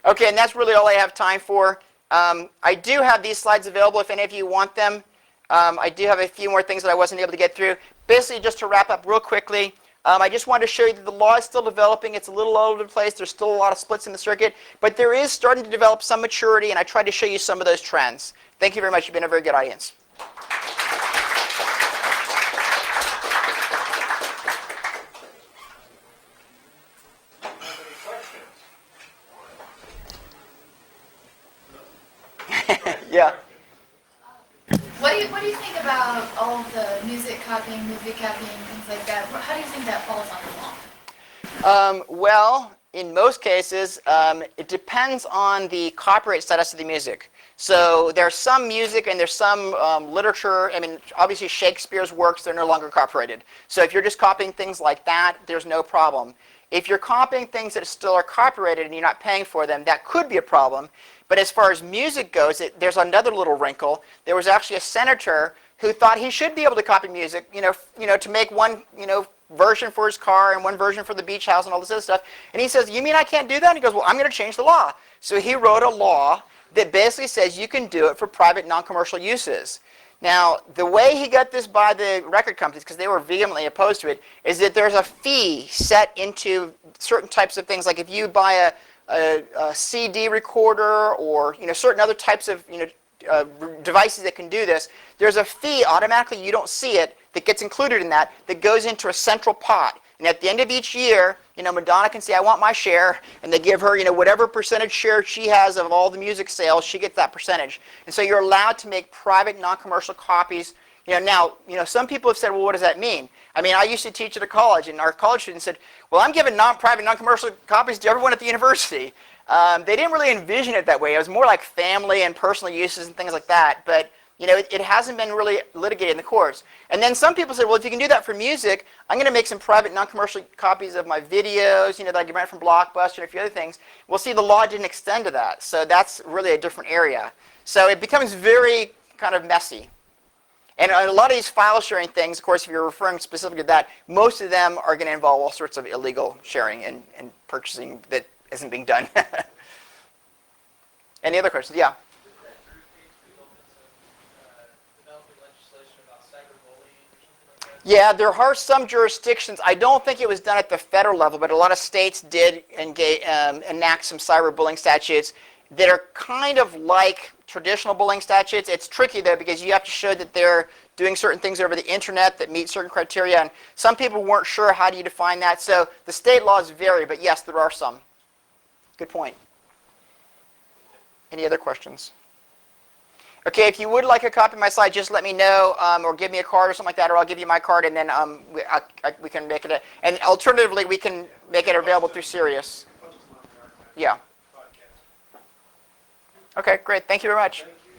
okay, and that's really all I have time for. I do have these slides available if any of you want them. I do have a few more things that I wasn't able to get through. Basically, just to wrap up real quickly, I just wanted to show you that the law is still developing. It's a little all over the place. There's still a lot of splits in the circuit, but there is starting to develop some maturity, and I tried to show you some of those trends. Thank you very much. You've been a very good audience. Yeah. What do you think about all of the music copying, movie copying, things like that? How do you think that falls on the law? Well, in most cases, it depends on the copyright status of the music. So there's some music and there's some literature. I mean, obviously Shakespeare's works, they're no longer copyrighted. So if you're just copying things like that, there's no problem. If you're copying things that still are copyrighted and you're not paying for them, that could be a problem. But as far as music goes, there's another little wrinkle. There was actually a senator who thought he should be able to copy music, to make one, version for his car and one version for the beach house and all this other stuff. And he says, "You mean I can't do that?" And he goes, "Well, I'm going to change the law." So he wrote a law that basically says you can do it for private non-commercial uses. Now, the way he got this by the record companies, because they were vehemently opposed to it, is that there's a fee set into certain types of things. Like if you buy a CD recorder or certain other types of devices that can do this, there's a fee automatically, you don't see it, that gets included in that goes into a central pot. And at the end of each year, Madonna can say, "I want my share," and they give her, whatever percentage share she has of all the music sales, she gets that percentage. And so you're allowed to make private, non-commercial copies. Now, some people have said, "Well, what does that mean?" I mean, I used to teach at a college, and our college students said, "Well, I'm giving private, non-commercial copies to everyone at the university." They didn't really envision it that way. It was more like family and personal uses and things like that. But it hasn't been really litigated in the courts. And then some people said, "Well, if you can do that for music, I'm going to make some private, non-commercial copies of my videos, that I can rent from Blockbuster and a few other things." Well, see, the law didn't extend to that. So that's really a different area. So it becomes very kind of messy. And a lot of these file sharing things, of course, if you're referring specifically to that, most of them are going to involve all sorts of illegal sharing and purchasing that isn't being done. Any other questions? Yeah. Yeah, there are some jurisdictions. I don't think it was done at the federal level, but a lot of states did enact some cyberbullying statutes that are kind of like traditional bullying statutes. It's tricky, though, because you have to show that they're doing certain things over the internet that meet certain criteria. And some people weren't sure, how do you define that? So the state laws vary, but yes, there are some. Good point. Any other questions? Okay, if you would like a copy of my slide, just let me know, or give me a card or something like that, or I'll give you my card, and then we can make it. And alternatively, we can make it available through CERIAS. Yeah. Okay, great. Thank you very much. Thank you.